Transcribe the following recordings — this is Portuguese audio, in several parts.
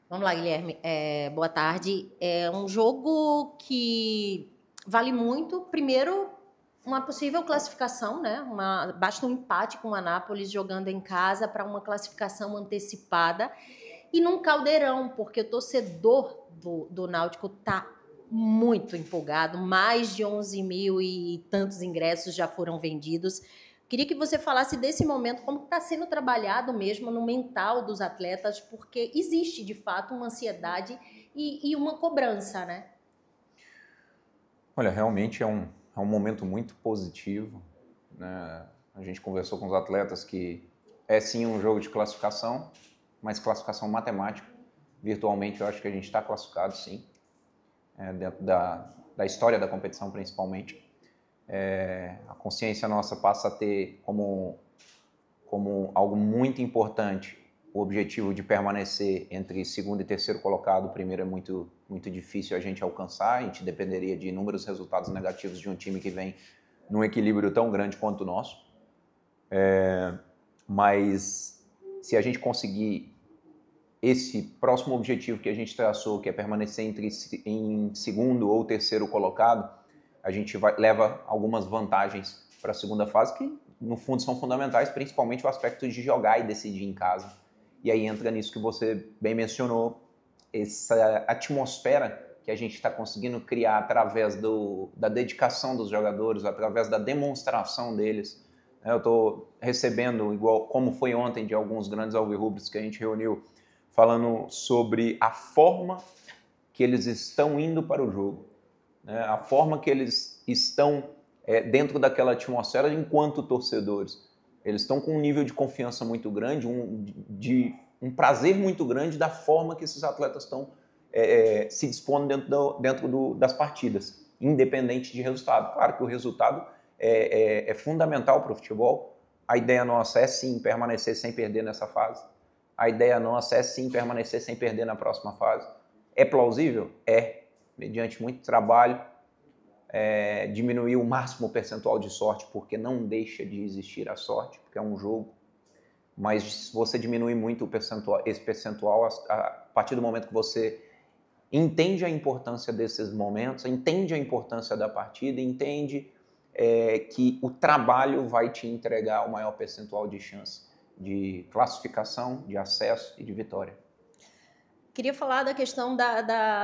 Vamos lá, Guilherme. Boa tarde. É um jogo que vale muito. Primeiro, uma possível classificação, né? Basta um empate com o Anápolis jogando em casa para uma classificação antecipada. E num caldeirão, porque o torcedor do Náutico está muito empolgado. Mais de 11 mil e tantos ingressos já foram vendidos. Queria que você falasse desse momento, como está sendo trabalhado mesmo no mental dos atletas, porque existe, de fato, uma ansiedade e uma cobrança, né? Olha, realmente é um momento muito positivo, né? A gente conversou com os atletas que é sim um jogo de classificação, mas classificação matemática. Virtualmente eu acho que a gente está classificado, sim, dentro da história da competição principalmente. A consciência nossa passa a ter como algo muito importante o objetivo de permanecer entre segundo e terceiro colocado. O primeiro é muito, muito difícil a gente alcançar, a gente dependeria de inúmeros resultados negativos de um time que vem num equilíbrio tão grande quanto o nosso. Mas se a gente conseguir esse próximo objetivo que a gente traçou, que é permanecer em segundo ou terceiro colocado, a gente leva algumas vantagens para a segunda fase que, no fundo, são fundamentais, principalmente o aspecto de jogar e decidir em casa. E aí entra nisso que você bem mencionou, essa atmosfera que a gente está conseguindo criar através da dedicação dos jogadores, através da demonstração deles. Eu estou recebendo, igual como foi ontem, de alguns grandes alvirrubros que a gente reuniu, falando sobre a forma que eles estão indo para o jogo, né? A forma que eles estão dentro daquela atmosfera enquanto torcedores. Eles estão com um nível de confiança muito grande, um prazer muito grande da forma que esses atletas estão se dispondo dentro das partidas, independente de resultado. Claro que o resultado é fundamental para o futebol. A ideia nossa é sim permanecer sem perder nessa fase. A ideia nossa é sim permanecer sem perder na próxima fase. É plausível? Mediante muito trabalho, diminuir o máximo percentual de sorte, porque não deixa de existir a sorte, porque é um jogo. Mas se você diminuir muito esse percentual, a partir do momento que você entende a importância desses momentos, entende a importância da partida, entende que o trabalho vai te entregar o maior percentual de chance de classificação, de acesso e de vitória. Queria falar da questão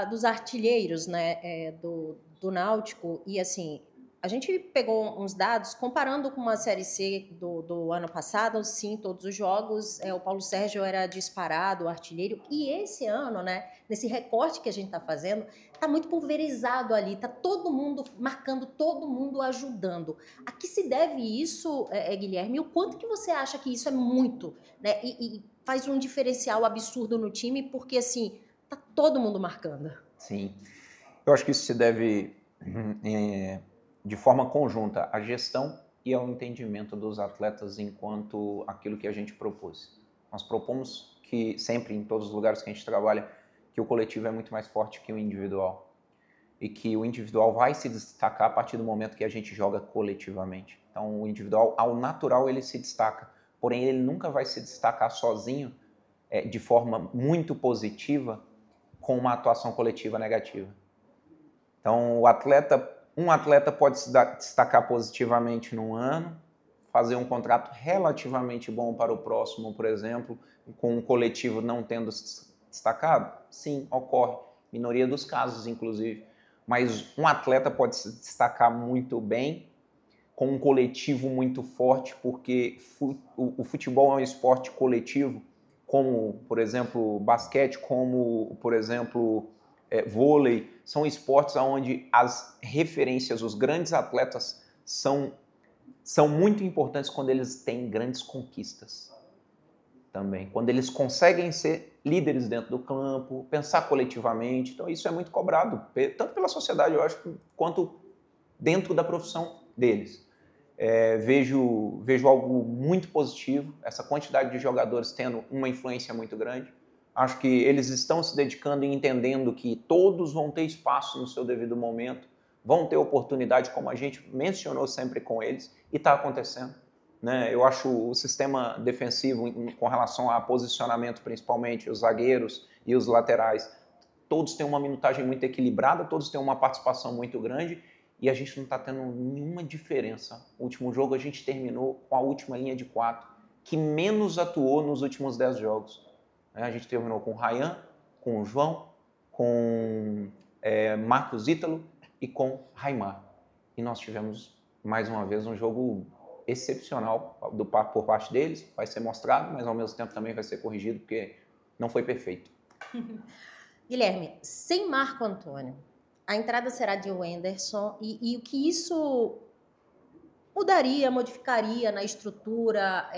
dos artilheiros, né, do Náutico. E assim, a gente pegou uns dados comparando com uma Série C do ano passado. Sim, todos os jogos, o Paulo Sérgio era disparado, artilheiro. E esse ano, né, nesse recorte que a gente está fazendo, está muito pulverizado ali, está todo mundo marcando, todo mundo ajudando. A que se deve isso, Guilherme? E o quanto que você acha que isso é muito, né? E faz um diferencial absurdo no time, porque assim, tá todo mundo marcando. Sim, eu acho que isso se deve de forma conjunta à gestão e ao entendimento dos atletas enquanto aquilo que a gente propôs. Nós propomos que sempre, em todos os lugares que a gente trabalha, que o coletivo é muito mais forte que o individual e que o individual vai se destacar a partir do momento que a gente joga coletivamente. Então, o individual, ao natural, ele se destaca, porém ele nunca vai se destacar sozinho de forma muito positiva com uma atuação coletiva negativa. Então, um atleta pode se destacar positivamente num ano, fazer um contrato relativamente bom para o próximo, por exemplo, com um coletivo não tendo se destacado? Sim, ocorre. Minoria dos casos, inclusive. Mas um atleta pode se destacar muito bem com um coletivo muito forte, porque o futebol é um esporte coletivo, como, por exemplo, basquete, como, por exemplo, vôlei. São esportes onde as referências, os grandes atletas são muito importantes quando eles têm grandes conquistas também. Quando eles conseguem ser líderes dentro do campo, pensar coletivamente. Então isso é muito cobrado, tanto pela sociedade, eu acho, quanto dentro da profissão deles. Vejo algo muito positivo, essa quantidade de jogadores tendo uma influência muito grande. Acho que eles estão se dedicando e entendendo que todos vão ter espaço no seu devido momento vão ter oportunidade, como a gente mencionou sempre com eles, e está acontecendo. Né? Eu acho o sistema defensivo, com relação a posicionamento principalmente, os zagueiros e os laterais, todos têm uma minutagem muito equilibrada, todos têm uma participação muito grande, e a gente não está tendo nenhuma diferença. O último jogo a gente terminou com a última linha de 4, que menos atuou nos últimos 10 jogos. A gente terminou com o Ryan, com o João, com Marcos Ítalo e com Raimar. E nós tivemos, mais uma vez, um jogo excepcional por parte deles. Vai ser mostrado, mas ao mesmo tempo também vai ser corrigido, porque não foi perfeito. Guilherme, sem Marco Antônio, a entrada será de Wenderson e o que isso mudaria, modificaria na estrutura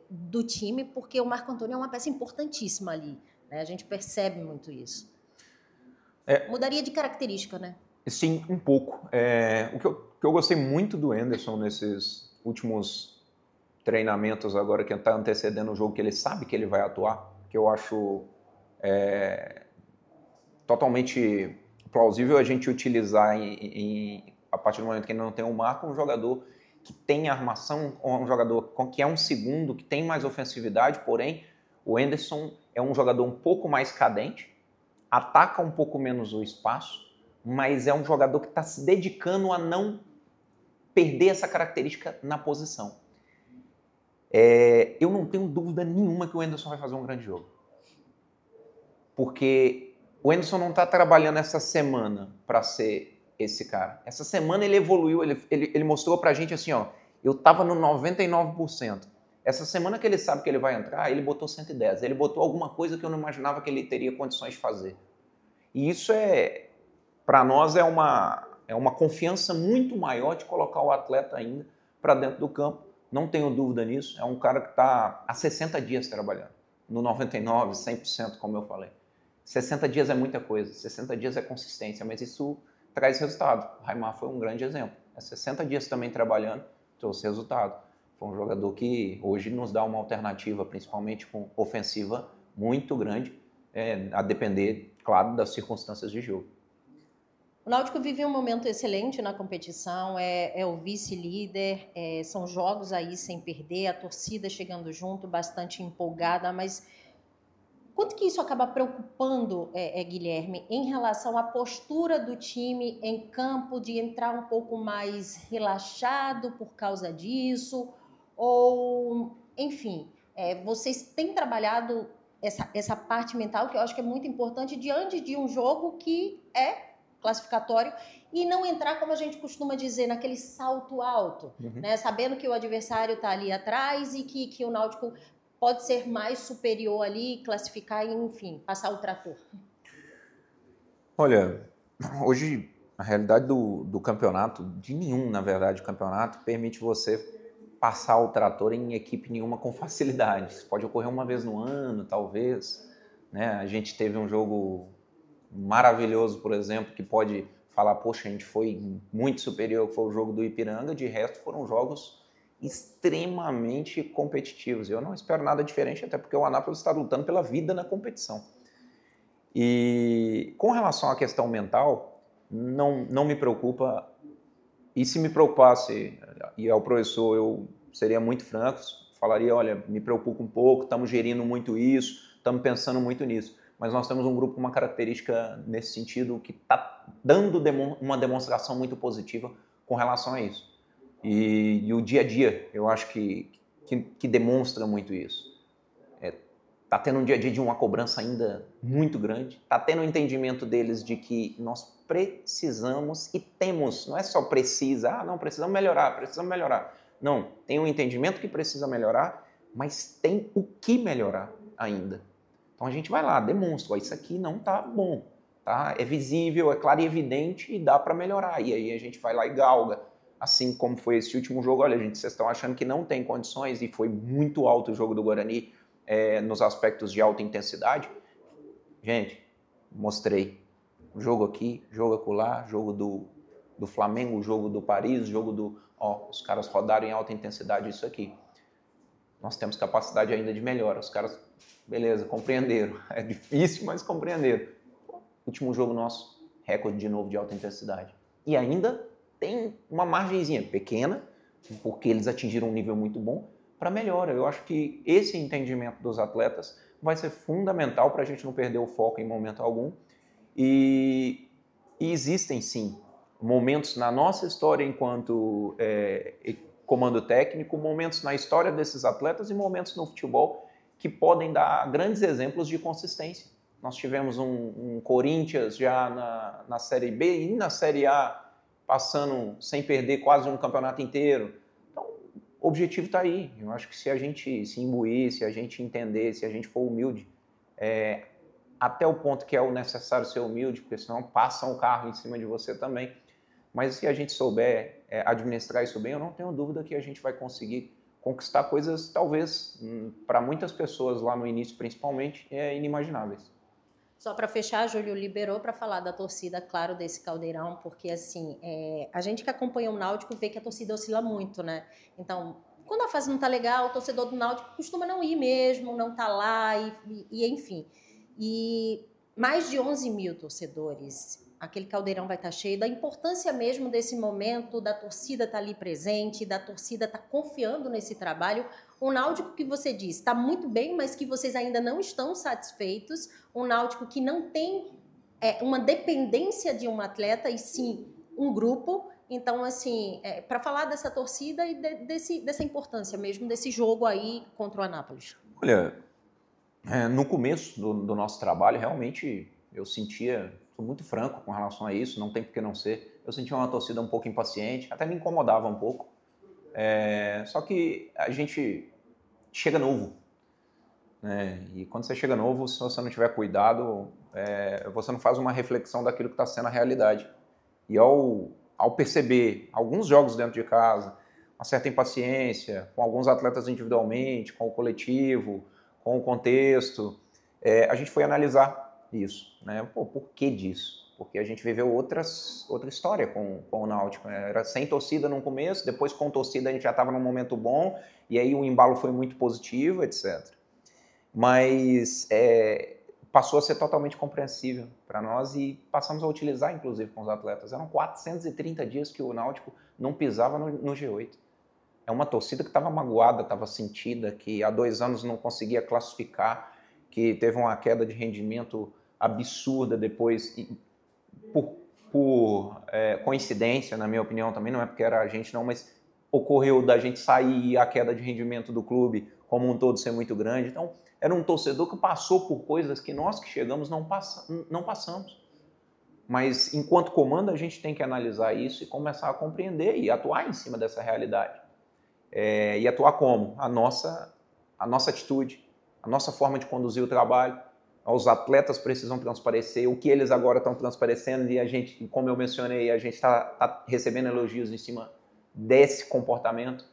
do time, porque o Marco Antônio é uma peça importantíssima ali, né? A gente percebe muito isso. Mudaria de característica, né? Sim, um pouco. O que eu gostei muito do Wenderson nesses últimos treinamentos agora, que está antecedendo o jogo, que ele sabe que ele vai atuar, que eu acho totalmente plausível a gente utilizar a partir do momento que ele não tem o Marco, um jogador que tem armação, um jogador que é um segundo, que tem mais ofensividade, porém o Wenderson é um jogador um pouco mais cadente, ataca um pouco menos o espaço, mas é um jogador que está se dedicando a não perder essa característica na posição. Eu não tenho dúvida nenhuma que o Wenderson vai fazer um grande jogo. Porque o Wenderson não está trabalhando essa semana para ser esse cara. Essa semana ele evoluiu, ele mostrou pra gente assim, ó, eu tava no 99%. Essa semana que ele sabe que ele vai entrar, ele botou 110. Ele botou alguma coisa que eu não imaginava que ele teria condições de fazer. E isso para nós é uma confiança muito maior de colocar o atleta ainda para dentro do campo. Não tenho dúvida nisso. É um cara que está há 60 dias trabalhando. No 99%, 100%, como eu falei. 60 dias é muita coisa. 60 dias é consistência, mas isso traz resultado. O Raimar foi um grande exemplo. 60 dias também trabalhando, trouxe resultado. Foi um jogador que hoje nos dá uma alternativa, principalmente com ofensiva muito grande, a depender, claro, das circunstâncias de jogo. O Náutico vive um momento excelente na competição, é o vice-líder, são jogos aí sem perder, a torcida chegando junto, bastante empolgada, mas quanto que isso acaba preocupando, Guilherme, em relação à postura do time em campo, de entrar um pouco mais relaxado por causa disso? Ou, enfim, vocês têm trabalhado essa parte mental, que eu acho que é muito importante, diante de um jogo que é classificatório, e não entrar, como a gente costuma dizer, naquele salto alto, né? Sabendo que o adversário está ali atrás e que o Náutico pode ser mais superior ali, classificar e, enfim, passar o trator. Olha, hoje a realidade do campeonato, de nenhum, na verdade, campeonato, permite você passar o trator em equipe nenhuma com facilidade. Isso pode ocorrer uma vez no ano, talvez. Né? A gente teve um jogo maravilhoso, por exemplo, que pode falar, poxa, a gente foi muito superior, que foi o jogo do Ipiranga, de resto foram jogos extremamente competitivos. Eu não espero nada diferente, até porque o Anápolis está lutando pela vida na competição. E com relação à questão mental, não me preocupa. E se me preocupasse, e ao professor eu seria muito franco, falaria, olha, me preocupa um pouco, estamos gerindo muito isso, estamos pensando muito nisso. Mas nós temos um grupo com uma característica nesse sentido que está dando uma demonstração muito positiva com relação a isso. E o dia a dia, eu acho que demonstra muito isso. Está tendo um dia a dia de uma cobrança ainda muito grande, está tendo um entendimento deles de que nós precisamos e temos, não é só precisa, não, precisamos melhorar. Não, tem um entendimento que precisa melhorar, mas tem o que melhorar ainda. Então a gente vai lá, demonstra, isso aqui não está bom, tá? É visível, é claro e evidente e dá para melhorar. E aí a gente vai lá e galga. Assim como foi esse último jogo, olha, gente, vocês estão achando que não tem condições e foi muito alto o jogo do Guarani nos aspectos de alta intensidade. Gente, mostrei. Jogo aqui, jogo acolá, jogo do Flamengo, jogo do Paris, jogo do... os caras rodaram em alta intensidade isso aqui. Nós temos capacidade ainda de melhora. Os caras, beleza, compreenderam. É difícil, mas compreenderam. Último jogo nosso, recorde de novo de alta intensidade. e ainda tem uma margenzinha pequena, porque eles atingiram um nível muito bom, para melhora. Eu acho que esse entendimento dos atletas vai ser fundamental para a gente não perder o foco em momento algum. E existem, sim, momentos na nossa história enquanto comando técnico, momentos na história desses atletas e momentos no futebol que podem dar grandes exemplos de consistência. Nós tivemos um Corinthians já na Série B e na Série A, passando sem perder quase um campeonato inteiro. Então, o objetivo está aí. Eu acho que se a gente se imbuir, se a gente entender, se a gente for humilde, até o ponto que é o necessário ser humilde, porque senão passam o carro em cima de você também. Mas se a gente souber administrar isso bem, eu não tenho dúvida que a gente vai conseguir conquistar coisas, talvez, para muitas pessoas lá no início, principalmente, inimagináveis. Só para fechar, Júlio liberou para falar da torcida, claro, desse caldeirão, porque assim, a gente que acompanha o Náutico vê que a torcida oscila muito, né? Então, quando a fase não tá legal, o torcedor do Náutico costuma não ir mesmo, não tá lá, e enfim. E mais de 11 mil torcedores, aquele caldeirão vai estar cheio, da importância mesmo desse momento, da torcida estar ali presente, da torcida estar confiando nesse trabalho. Um Náutico que você diz está muito bem, mas que vocês ainda não estão satisfeitos. Um Náutico que não tem uma dependência de um atleta, e sim um grupo. Então, assim, para falar dessa torcida e dessa importância mesmo desse jogo aí contra o Anápolis. Olha, no começo do nosso trabalho, realmente eu sentia, sou muito franco com relação a isso, não tem por que não ser, eu sentia uma torcida um pouco impaciente, até me incomodava um pouco. Só que a gente chega novo, né? E quando você chega novo, se você não tiver cuidado, você não faz uma reflexão daquilo que está sendo a realidade. E ao perceber alguns jogos dentro de casa, uma certa impaciência, com alguns atletas individualmente, com o coletivo, com o contexto, a gente foi analisar isso, né? Por que disso? Porque a gente viveu outra história com o Náutico, né? Era sem torcida no começo, depois com torcida a gente já estava num momento bom, e aí o embalo foi muito positivo, etc. Mas passou a ser totalmente compreensível para nós e passamos a utilizar, inclusive, com os atletas. Eram 430 dias que o Náutico não pisava no G8. É uma torcida que estava magoada, estava sentida, que há 2 anos não conseguia classificar, que teve uma queda de rendimento absurda depois, por coincidência, na minha opinião também, não é porque era a gente não, mas ocorreu da gente sair e a queda de rendimento do clube como um todo ser muito grande. Então, era um torcedor que passou por coisas que nós que chegamos não passamos. Mas, enquanto comando, a gente tem que analisar isso e começar a compreender e atuar em cima dessa realidade. E atuar como? A nossa atitude, a nossa forma de conduzir o trabalho. Os atletas precisam transparecer o que eles agora estão transparecendo e a gente, como eu mencionei, a gente está recebendo elogios em cima desse comportamento.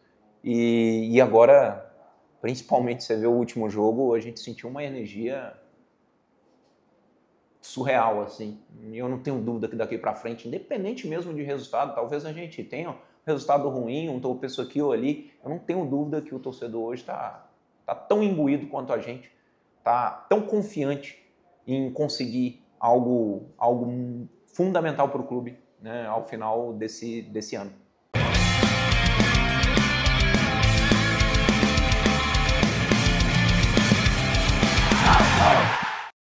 E agora, principalmente, você vê o último jogo, a gente sentiu uma energia surreal, assim. E eu não tenho dúvida que daqui para frente, independente mesmo de resultado, talvez a gente tenha um resultado ruim, um tropeço aqui ou ali, eu não tenho dúvida que o torcedor hoje está tão imbuído quanto a gente, está tão confiante em conseguir algo fundamental para o clube, né, ao final desse ano.